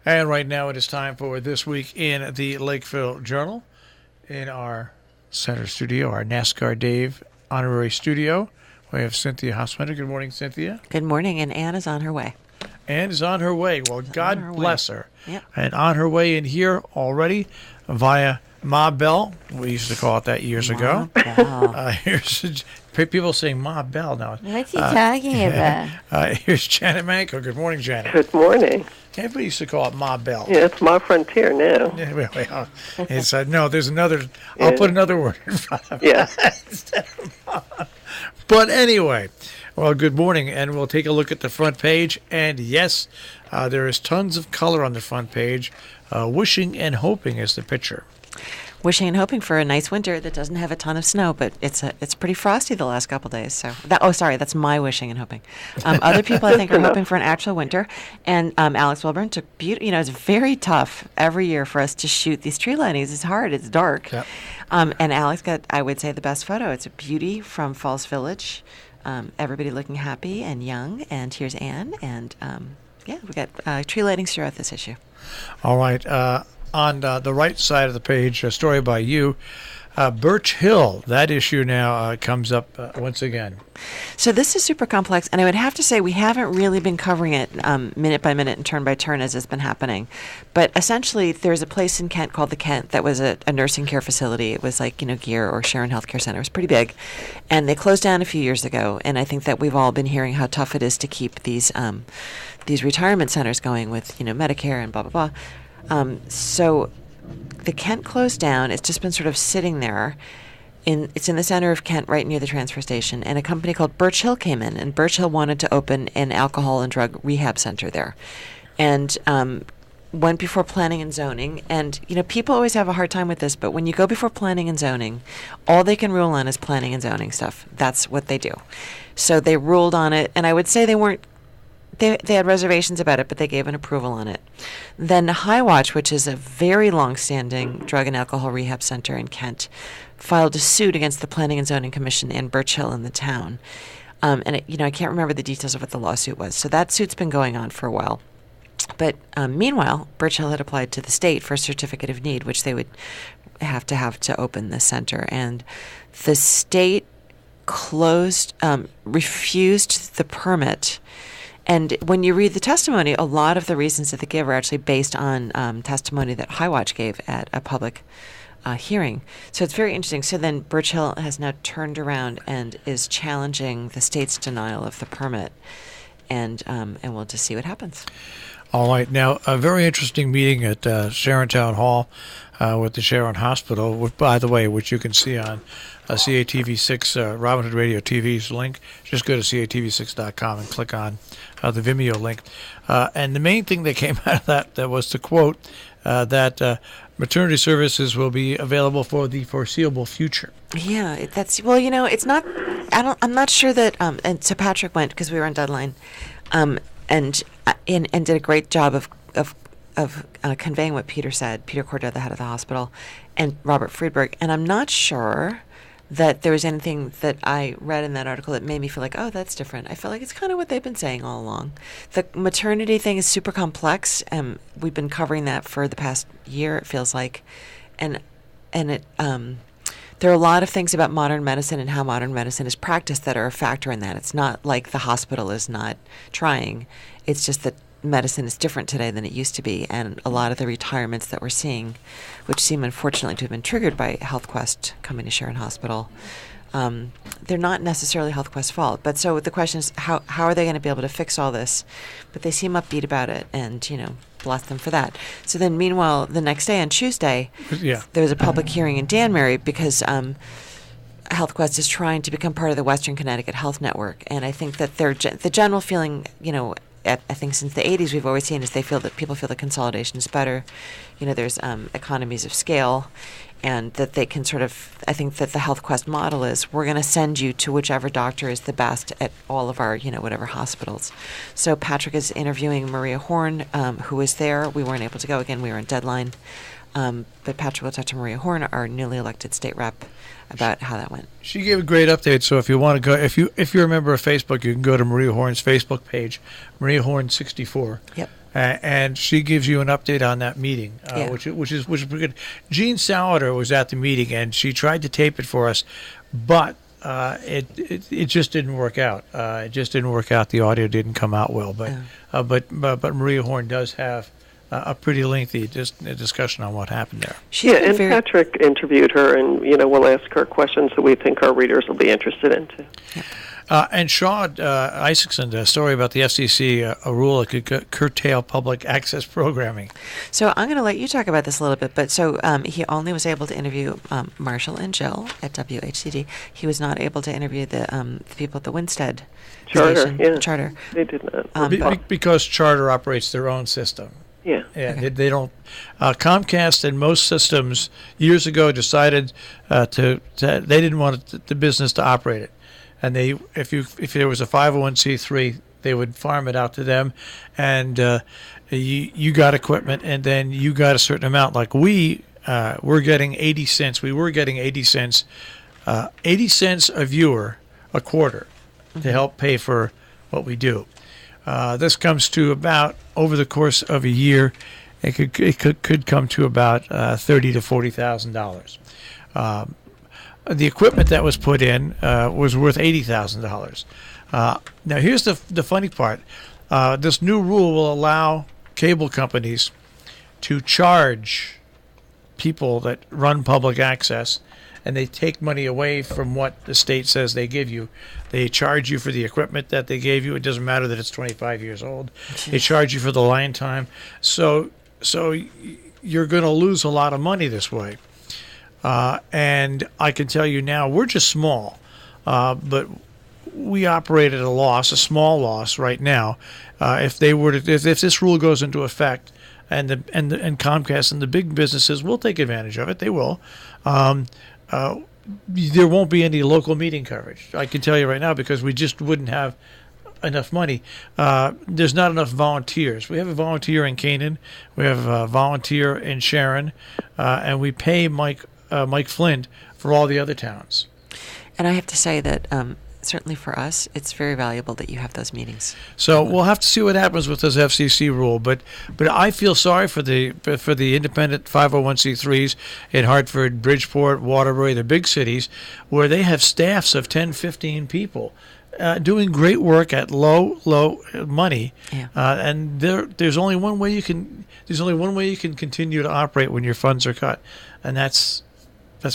And right now it is time for This Week in the Lakeville Journal in our center studio, our NASCAR Dave honorary studio. We have Cynthia Hosmender. Good morning, Cynthia. Good morning, and Ann is on her way. Ann is on her way. Well, God bless her. Yep. And on her way in here already via Ma Bell. We used to call it that years ago. Here's people saying Ma Bell now. What's he talking about? Here's Janet Manko. Good morning, Janet. Good morning. Everybody used to call it Ma Bell. Yeah, it's my frontier now. Yeah, well, it's no. There's another. I'll put another word in front of it. Yeah. Instead of Ma. But anyway, well, good morning, and we'll take a look at the front page. And yes, there is tons of color on the front page. Wishing and hoping is the picture. Wishing and hoping for a nice winter that doesn't have a ton of snow, but it's pretty frosty the last couple days. So that's my wishing and hoping. Other people I think are hoping for an actual winter. And Alex Wilburn took it's very tough every year for us to shoot these tree lightings. It's hard. It's dark. Yep. And Alex got, I would say, the best photo. It's a beauty from Falls Village. Everybody looking happy and young. And here's Anne. And we got tree lightings throughout this issue. All right. On the right side of the page, a story by you. Birch Hill, that issue now comes up once again. So this is super complex, and I would have to say we haven't really been covering it minute by minute and turn by turn as it's been happening. But essentially, there's a place in Kent called the Kent that was a nursing care facility. It was like, Gear or Sharon Healthcare Center. It was pretty big. And they closed down a few years ago, and I think that we've all been hearing how tough it is to keep these retirement centers going with, Medicare and blah, blah, blah. So the Kent closed down. It's just been sort of sitting there. It's in the center of Kent, right near the transfer station. And a company called Birch Hill came in, and Birch Hill wanted to open an alcohol and drug rehab center there. And went before planning and zoning. And, people always have a hard time with this, but when you go before planning and zoning, all they can rule on is planning and zoning stuff. That's what they do. So they ruled on it, and I would say they had reservations about it, but they gave an approval on it. Then High Watch, which is a very long-standing drug and alcohol rehab center in Kent, filed a suit against the Planning and Zoning Commission and Birch Hill in the town. I can't remember the details of what the lawsuit was. So that suit's been going on for a while. But meanwhile, Birch Hill had applied to the state for a certificate of need, which they would have to open the center. And the state refused the permit. And when you read the testimony, a lot of the reasons that they give are actually based on testimony that High Watch gave at a public hearing. So it's very interesting. So then Birch Hill has now turned around and is challenging the state's denial of the permit. And we'll just see what happens. All right. Now, a very interesting meeting at Sharon Town Hall with the Sharon Hospital, by the way, which you can see on CATV6, Robin Hood Radio TV's link. Just go to CATV6.com and click on the Vimeo link. And the main thing that came out of that was to quote that maternity services will be available for the foreseeable future. Yeah, it's not. I'm not sure that. And so Patrick went because we were on deadline, and did a great job of conveying what Peter said. Peter Cordell, the head of the hospital, and Robert Friedberg. And I'm not sure that there was anything that I read in that article that made me feel like, oh, that's different. I feel like it's kind of what they've been saying all along. The maternity thing is super complex. We've been covering that for the past year, it feels like. And it there are a lot of things about modern medicine and how modern medicine is practiced that are a factor in that. It's not like the hospital is not trying. It's just that medicine is different today than it used to be, and a lot of the retirements that we're seeing, which seem unfortunately to have been triggered by HealthQuest coming to Sharon Hospital, they're not necessarily HealthQuest's fault. But so the question is, how are they going to be able to fix all this? But they seem upbeat about it, and bless them for that. So then, meanwhile, the next day on Tuesday, there was a public hearing in Danbury because HealthQuest is trying to become part of the Western Connecticut Health Network, and I think that the general feeling, I think since the 80s we've always seen is people feel that consolidation is better. There's economies of scale, and that they can I think that the HealthQuest model is we're going to send you to whichever doctor is the best at all of our, whatever hospitals. So Patrick is interviewing Maria Horn, who was there. We weren't able to go. Again, we were on deadline. But Patrick will talk to Maria Horn, our newly elected state rep, about how that went. She gave a great update. So if you want to go, if you're a member of Facebook, you can go to Maria Horn's Facebook page, Maria Horn 64. Yep. And she gives you an update on that meeting, which is pretty good. Jean Salader was at the meeting, and she tried to tape it for us, but it just didn't work out. It just didn't work out. The audio didn't come out well. But Maria Horn does have a pretty lengthy discussion on what happened there. And Patrick interviewed her, and we'll ask her questions that we think our readers will be interested in too. Yeah. And Shaw Isaacson, a story about the FCC, a rule that could curtail public access programming. So I'm going to let you talk about this a little bit. But so he only was able to interview Marshall and Jill at WHCD. He was not able to interview the people at the Winstead station. Charter. They did not. Because Charter operates their own system. Yeah. Okay. They don't. Comcast and most systems years ago decided they didn't want the business to operate it. And if there was a 501c3, they would farm it out to them, and you got equipment, and then you got a certain amount. Like we're getting 80 cents. We were getting 80 cents, 80 cents a viewer a quarter to help pay for what we do. This comes to about, over the course of a year, it could come to about $30,000 to $40,000. The equipment that was put in was worth $80,000. Now, here's the funny part. This new rule will allow cable companies to charge people that run public access, and they take money away from what the state says they give you. They charge you for the equipment that they gave you. It doesn't matter that it's 25 years old. They charge you for the line time. So you're going to lose a lot of money this way. And I can tell you now, we're just small, but we operate at a loss, a small loss right now. If this rule goes into effect, and Comcast and the big businesses will take advantage of it, they will. There won't be any local meeting coverage. I can tell you right now, because we just wouldn't have enough money. There's not enough volunteers. We have a volunteer in Canaan, we have a volunteer in Sharon, and we pay Mike Flint for all the other towns. And I have to say that certainly for us, it's very valuable that you have those meetings. So we'll have to see what happens with this FCC rule, but I feel sorry for the independent 501c3s in Hartford, Bridgeport, Waterbury, the big cities, where they have staffs of 10, 15 people doing great work at low money. Yeah. And there's only one way you can continue to operate when your funds are cut, and that's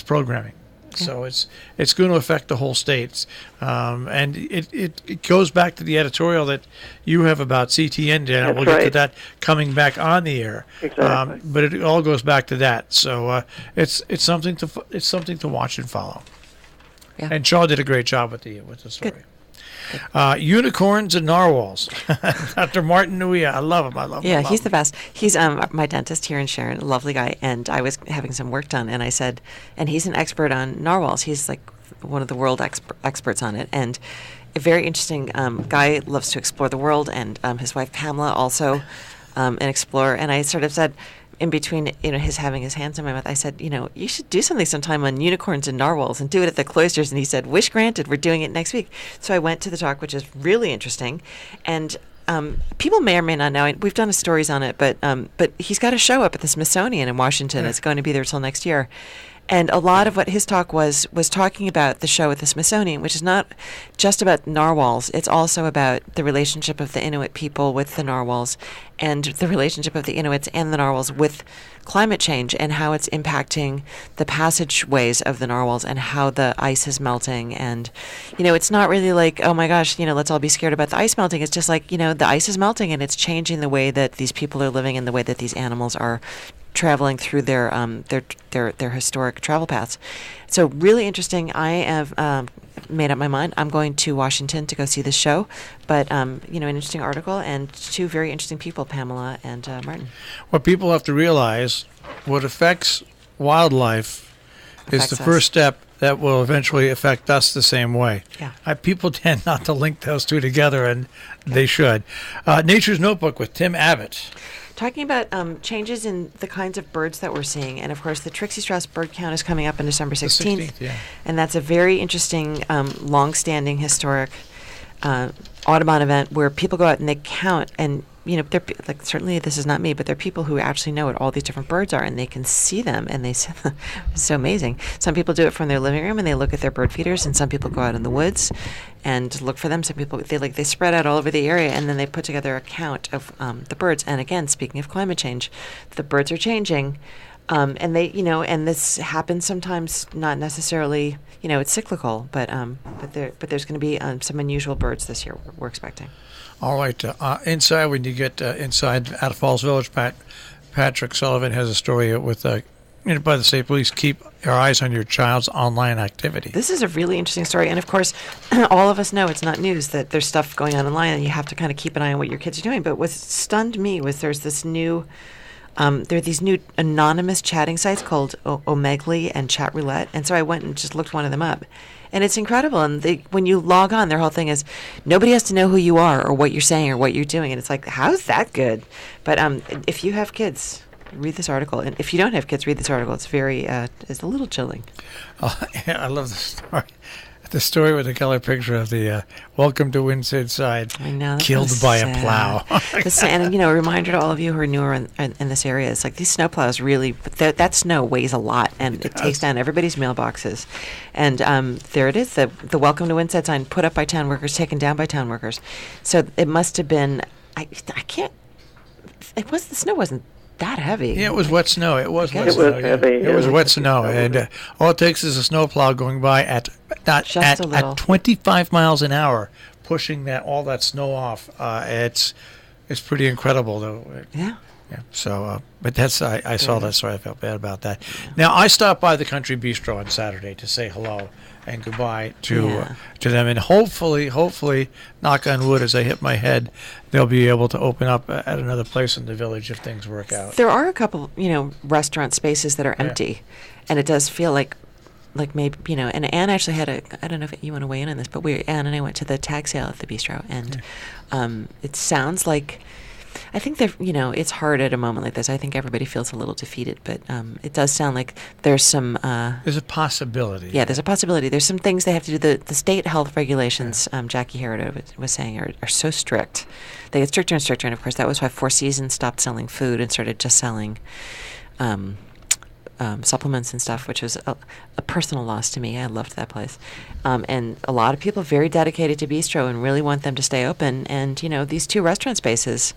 programming. So it's going to affect the whole state, and it goes back to the editorial that you have about CTN, Dan. We'll get to that coming back on the air. Exactly. But it all goes back to that. So it's something to watch and follow. Yeah. And Shaw did a great job with the story. Good. Unicorns and narwhals. Dr. Martin Nuia, I love him. Yeah, he's the best. He's my dentist here in Sharon, a lovely guy. And I was having some work done, and I said, and he's an expert on narwhals. He's like one of the world experts on it, and a very interesting guy. Loves to explore the world, and his wife Pamela also an explorer. And I sort of said, in between, his having his hands in my mouth, I said, you should do something sometime on unicorns and narwhals and do it at the cloisters. And he said, wish granted, we're doing it next week. So I went to the talk, which is really interesting. And people may or may not know, we've done stories on it, but he's got a show up at the Smithsonian in Washington. Yeah. It's going to be there till next year. And a lot of what his talk was talking about the show at the Smithsonian, which is not just about narwhals. It's also about the relationship of the Inuit people with the narwhals, and the relationship of the Inuits and the narwhals with climate change, and how it's impacting the passageways of the narwhals, and how the ice is melting. And, it's not really like, oh my gosh, let's all be scared about the ice melting. It's just like, the ice is melting, and it's changing the way that these people are living and the way that these animals are traveling through their historic travel paths. So really interesting. I have made up my mind. I'm going to Washington to go see this show, but an interesting article and two very interesting people, Pamela and Martin. What people have to realize, what affects wildlife is the first step that will eventually affect us the same way. Yeah. People tend not to link those two together, and they should. Nature's Notebook with Tim Abbott. talking about changes in the kinds of birds that we're seeing. And, of course, the Trixie Strauss bird count is coming up on December 16th. The 16th, yeah. And that's a very interesting, long-standing, historic Audubon event where people go out and they count. And, they're, like, certainly this is not me, but there are people who actually know what all these different birds are, and they can see them, and it's so amazing. Some people do it from their living room, and they look at their bird feeders, and some people go out in the woods and look for them. Some people, they spread out all over the area, and then they put together a count of the birds. And again, speaking of climate change, the birds are changing. And they, and this happens sometimes, not necessarily, it's cyclical, but there's going to be some unusual birds this year we're expecting. All right. Inside, when you get inside out of Falls Village, Patrick Sullivan has a story with, by the state police, keep your eyes on your child's online activity. This is a really interesting story. And, of course, all of us know it's not news that there's stuff going on online and you have to kind of keep an eye on what your kids are doing. But what stunned me was there's this new... there are these new anonymous chatting sites called Omegle and Chat Roulette. And so I went and just looked one of them up. And it's incredible. And when you log on, their whole thing is nobody has to know who you are or what you're saying or what you're doing. And it's like, how's that good? But if you have kids, read this article. And if you don't have kids, read this article. It's it's a little chilling. I love the story. The story with the color picture of the welcome to Windside, I know, killed by a plow. And, a reminder to all of you who are newer in this area, it's like these snow plows really, that snow weighs a lot, and it takes down everybody's mailboxes. And there it is, the welcome to Windside sign put up by town workers, taken down by town workers. So it must have been, the snow wasn't that heavy. Yeah, it was wet snow. It was wet it snow. Was heavy. It was wet snow, and all it takes is a snowplow going by at 25 miles an hour, pushing all that snow off. It's pretty incredible, though. Yeah. Yeah. So, but I saw that story. I felt bad about that. Yeah. Now, I stopped by the Country Bistro on Saturday to say hello and goodbye to them, and hopefully, knock on wood, as I hit my head, they'll be able to open up at another place in the village if things work out. There are a couple, restaurant spaces that are empty, and it does feel like maybe, and Anne actually had I don't know if you want to weigh in on this, but Anne and I went to the tag sale at the bistro, and it sounds like, I think that, it's hard at a moment like this. I think everybody feels a little defeated, but it does sound like there's some... there's a possibility. Yeah, there's a possibility. There's some things they have to do. The state health regulations, Jackie Herod was saying, are so strict. They get stricter and stricter, and of course that was why Four Seasons stopped selling food and started just selling supplements and stuff, which was a personal loss to me. I loved that place. And a lot of people very dedicated to bistro and really want them to stay open. And, these two restaurant spaces,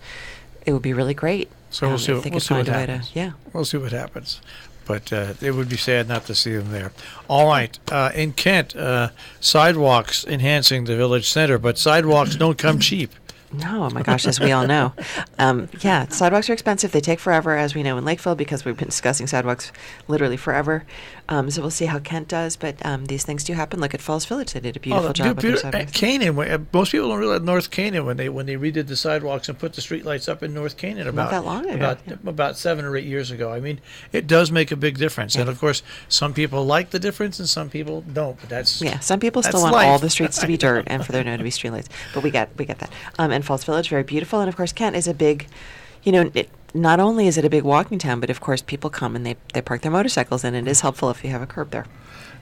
it would be really great. So we'll see what happens. Yeah. We'll see what happens. But it would be sad not to see them there. All right. In Kent, sidewalks enhancing the village center, but sidewalks don't come cheap. No, oh my gosh, as we all know. Sidewalks are expensive. They take forever, as we know in Lakeville, because we've been discussing sidewalks literally forever. So we'll see how Kent does, but these things do happen. Look at Falls Village. They did a beautiful job with their sidewalks. Canaan, most people don't realize North Canaan, when they redid the sidewalks and put the streetlights up in North Canaan Not that long ago. About 7 or 8 years ago. I mean, it does make a big difference. Yeah. And, of course, some people like the difference and some people don't. But some people still want all the streets to be dirt and for there to be streetlights. But we get that. And Falls Village, very beautiful. And, of course, Kent is a big, not only is it a big walking town, but, of course, people come and they park their motorcycles, and it is helpful if you have a curb there.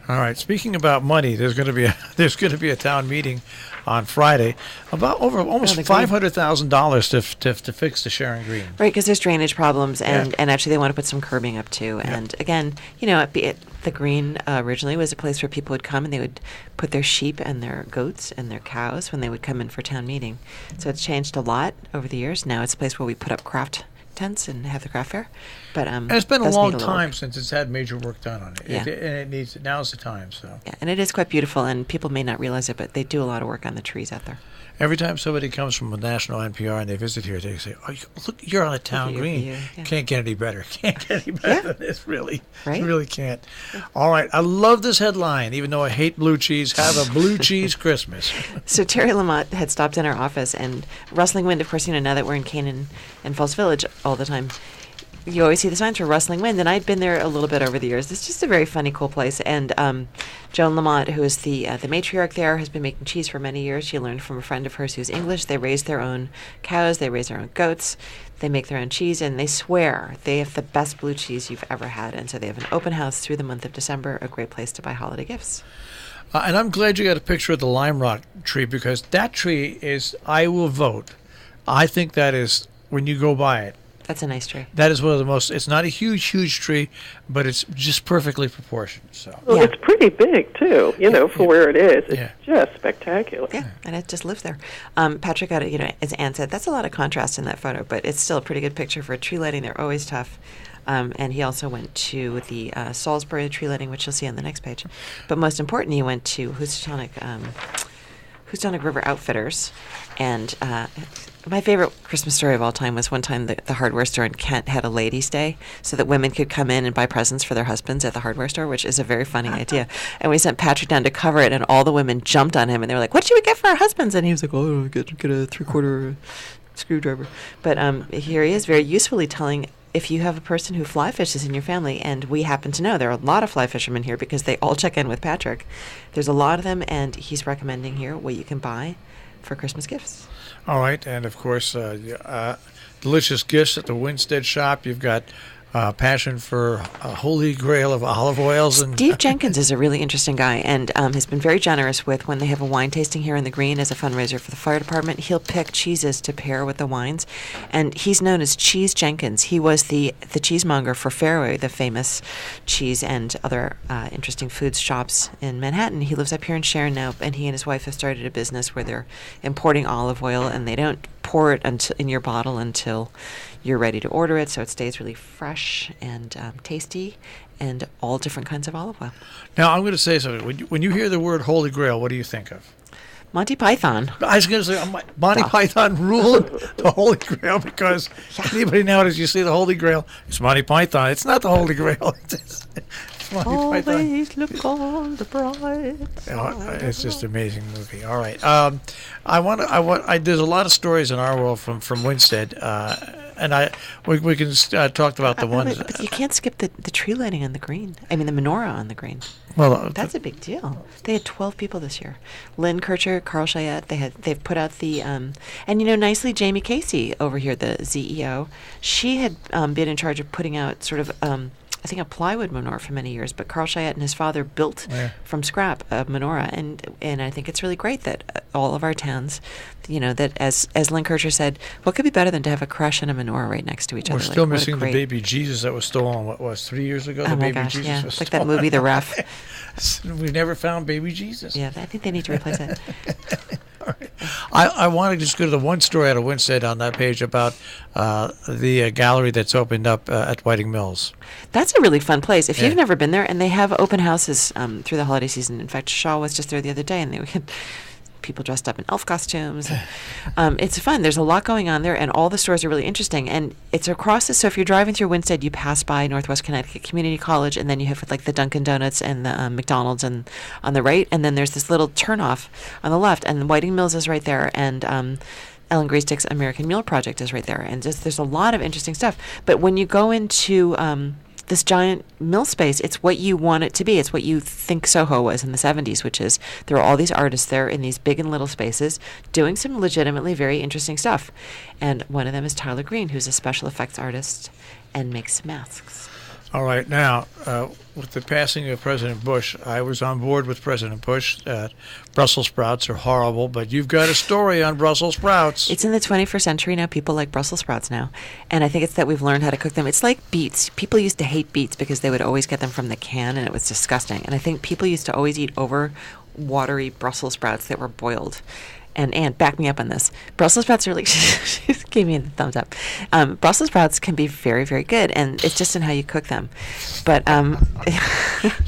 All right. Speaking about money, there's going to be a town meeting on Friday about over almost $500,000 to fix the Sharon Green. Right, because there's drainage problems, and actually they want to put some curbing up too. Yeah. And again, the Green originally was a place where people would come and they would put their sheep and their goats and their cows when they would come in for town meeting. So it's changed a lot over the years. Now it's a place where we put up craft tents and have the craft fair. But and it's been a long time since it's had major work done on it. Yeah. Now's the time. So yeah, and it is quite beautiful, and people may not realize it, but they do a lot of work on the trees out there. Every time somebody comes from a national NPR and they visit here, they say, "Oh, look, you're on a town green. Yeah. Can't get any better. Can't get any better than this, really. Right? You really can't." Yeah. All right, I love this headline, even though I hate blue cheese. Have a blue cheese Christmas. So Terry Lamont had stopped in our office, and Rustling Wind, of course, now that we're in Canaan and Falls Village all the time, you always see the signs for Rustling Wind, and I'd been there a little bit over the years. It's just a very funny, cool place. And Joan Lamont, who is the matriarch there, has been making cheese for many years. She learned from a friend of hers who's English. They raise their own cows. They raise their own goats. They make their own cheese, and they swear they have the best blue cheese you've ever had. And so they have an open house through the month of December, a great place to buy holiday gifts. And I'm glad you got a picture of the lime rock tree, because that tree is, I will vote. I think that is, when you go by it, That's a nice tree. that is one of the most, it's not a huge tree, but it's just perfectly proportioned. So Well, Yeah. it's pretty big, too, for where it is. It's Yeah. just spectacular. Yeah, and it just lives there. Patrick got it, as Ann said, that's a lot of contrast in that photo, but it's still a pretty good picture for a tree lighting. They're always tough. And he also went to the Salisbury tree lighting, which you'll see on the next page. But most important, he went to Housatonic River Outfitters. And my favorite Christmas story of all time was one time the hardware store in Kent had a ladies' day so that women could come in and buy presents for their husbands at the hardware store, which is a very funny idea. And we sent Patrick down to cover it, and all the women jumped on him, and they were like, "What should we get for our husbands?" And he was like, "Oh, get a 3/4 screwdriver." But here he is, very usefully telling, if you have a person who fly fishes in your family, and we happen to know there are a lot of fly fishermen here because they all check in with Patrick. There's a lot of them, and he's recommending here what you can buy for Christmas gifts. all right, and of course, delicious gifts at the Winstead shop. You've got passion for a holy grail of olive oils. And Steve Jenkins is a really interesting guy, and has been very generous with, when they have a wine tasting here in the Green as a fundraiser for the fire department, he'll pick cheeses to pair with the wines. And he's known as Cheese Jenkins. He was the cheesemonger for Fairway, the famous cheese and other interesting foods shops in Manhattan. He lives up here in Sharon now, and he and his wife have started a business where they're importing olive oil, and they don't pour it in your bottle until you're ready to order it, so it stays really fresh and tasty, and all different kinds of olive oil. now I'm going to say something. When you hear the word Holy Grail, what do you think of? Monty Python. I was going to say Monty Python ruled the Holy Grail, because anybody nowadays you see the Holy Grail, it's Monty Python. It's not the Holy Grail. It's Monty Python. Always look on the bright side. It's just an amazing movie. All right, there's a lot of stories in our world from Winstead, and we can talk about the ones. But you can't skip the tree lighting on the Green. I mean, the menorah on the Green. Well, That's a big deal. They had 12 people this year. Lynn Kircher, Carl Chayette. They've put out the and nicely, Jamie Casey over here, the CEO. She had been in charge of putting out sort of I think a plywood menorah for many years, but Carl Chayette and his father built from scrap a menorah, and I think it's really great that all of our towns, that as Lynn Kircher said, what could be better than to have a crush and a menorah right next to each we're other? still missing the baby Jesus that was stolen. What was 3 years ago? Oh The my baby gosh, Jesus yeah, was like that stolen. movie, The Ref. We've never found baby Jesus. Yeah, I think they need to replace it. I want to just go to the one story out of Winstead on that page about the gallery that's opened up at Whiting Mills. That's a really fun place. If Yeah. you've never been there, and they have open houses through the holiday season. In fact, Shaw was just there the other day, and they had people dressed up in elf costumes. It's fun. There's a lot going on there, and all the stores are really interesting. And it's across this. So if you're driving through Winstead, you pass by Northwest Connecticut Community College, and then you have like the Dunkin' Donuts and the McDonald's on the right, and then there's this little turnoff on the left, and Whiting Mills is right there, and Ellen Griestick's American Meal Project is right there, and there's a lot of interesting stuff. But when you go into this giant mill space, it's what you want it to be. It's what you think Soho was in the 70s, which is there are all these artists there in these big and little spaces doing some legitimately very interesting stuff. And one of them is Tyler Green, who's a special effects artist and makes masks. All right, now, with the passing of President Bush, I was on board with President Bush that Brussels sprouts are horrible, but you've got a story on Brussels sprouts. It's in the 21st century now. People like Brussels sprouts now. And I think it's that we've learned how to cook them. It's like beets. People used to hate beets because they would always get them from the can, and it was disgusting. And I think people used to always eat over watery Brussels sprouts that were boiled. And back me up on this. Brussels sprouts are really, she gave me the thumbs up. Brussels sprouts can be very, very good, and it's just in how you cook them. But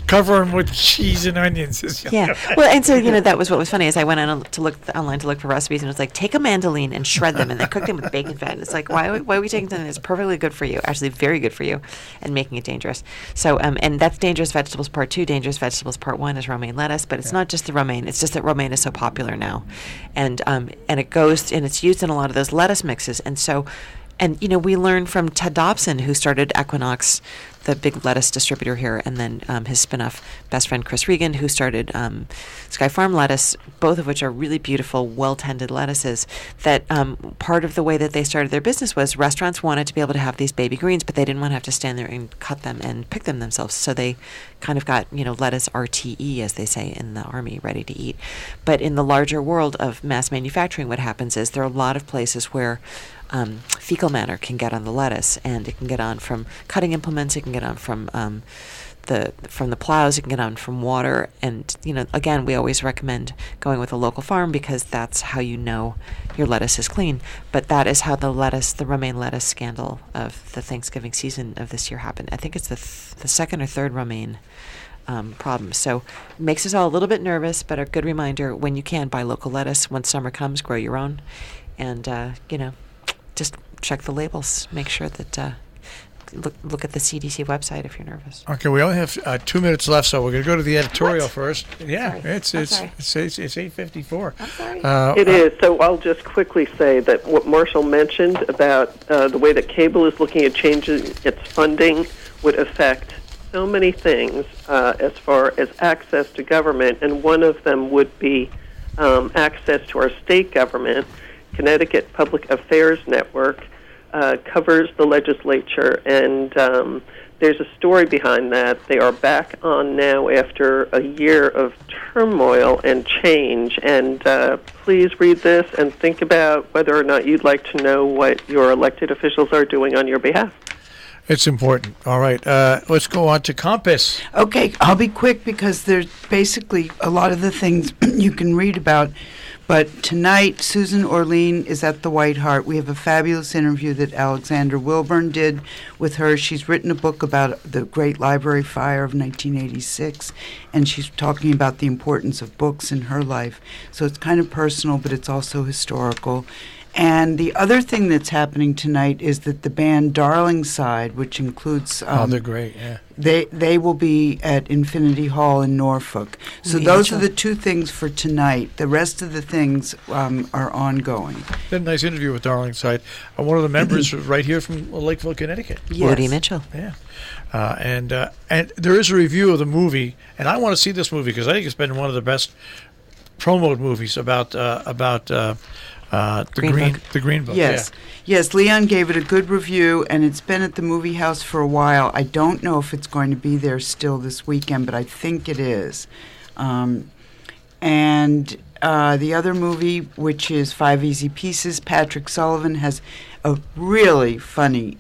Cover them with cheese and onions. yeah. Well, and so, that was what was funny is I went on to look online to look for recipes, and it was like, take a mandolin and shred them, and then cook them with bacon fat. And it's like, why are we taking something that's perfectly good for you, actually very good for you, and making it dangerous? So, and that's Dangerous Vegetables Part 2. Dangerous Vegetables Part 1 is romaine lettuce, but it's not just the romaine. It's just that romaine is so popular now. And it goes, and it's used in a lot of those lettuce mixes. And so And, you know, we learned from Ted Dobson, who started Equinox, the big lettuce distributor here, and then his spin-off best friend Chris Regan, who started Sky Farm Lettuce, both of which are really beautiful, well-tended lettuces, that part of the way that they started their business was restaurants wanted to be able to have these baby greens, but they didn't want to have to stand there and cut them and pick them themselves. So they kind of got, you know, lettuce RTE, as they say in the Army, ready to eat. But in the larger world of mass manufacturing, what happens is there are a lot of places where fecal matter can get on the lettuce, and it can get on from cutting implements, it can get on from the plows, it can get on from water. And, you know, again, we always recommend going with a local farm because that's how you know your lettuce is clean. But that is how the romaine lettuce scandal of the Thanksgiving season of this year happened. I think it's the second or third romaine problem. So it makes us all a little bit nervous, but a good reminder: when you can, buy local lettuce. When summer comes, grow your own, and you know, just check the labels. Make sure that look at the CDC website if you're nervous. Okay, we only have 2 minutes left, so we're going to go to the editorial What? first. Yeah, Sorry. it's 8:54. I'm sorry. It is. So I'll just quickly say that what Marshall mentioned about the way that cable is looking at changing its funding would affect so many things as far as access to government, and one of them would be access to our state government. Connecticut Public Affairs Network covers the legislature, and there's a story behind that. They are back on now after a year of turmoil and change, and please read this and think about whether or not you'd like to know what your elected officials are doing on your behalf. It's important. All right, let's go on to Compass. Okay, I'll be quick because there's basically a lot of the things you can read about. But tonight, Susan Orlean is at the White Hart. We have a fabulous interview that Alexander Wilburn did with her. She's written a book about the Great Library Fire of 1986, and she's talking about the importance of books in her life. So it's kind of personal, but it's also historical. And the other thing that's happening tonight is that the band Darling Side, which includes they're great, yeah. They will be at Infinity Hall in Norfolk. So those are the two things for tonight. The rest of the things are ongoing. Did a nice interview with Darling Side. One of the members was right here from Lakeville, Connecticut. Yes. Woody Mitchell. Yeah. And there is a review of the movie, and I want to see this movie because I think it's been one of the best promoted movies about the Green Book. Yes. Yeah. Yes, Leon gave it a good review, and it's been at the movie house for a while. I don't know if it's going to be there still this weekend, but I think it is. And the other movie, which is 5 Easy Pieces, Patrick Sullivan has a really funny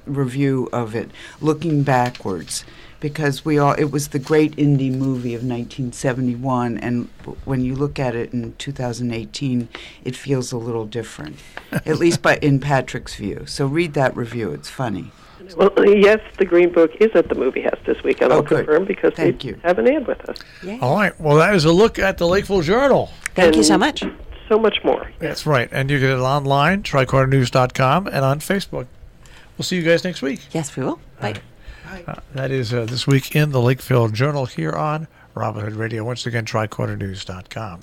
review of it, looking backwards. Because it was the great indie movie of 1971, and when you look at it in 2018, it feels a little different, at least in Patrick's view. So read that review; it's funny. Well, yes, the Green Book is at the movie house this weekend. I'll good. confirm because Thank they you. have an ad with us. Yay. All right. Well, that is a look at the Lakeville Journal. Thank you so And much. So much more. That's right. And you get it online, tricornernews.com, and on Facebook. We'll see you guys next week. Yes, we will. Bye. That is This Week in the Lakeville Journal here on Robin Hood Radio. Once again, tricornernews.com.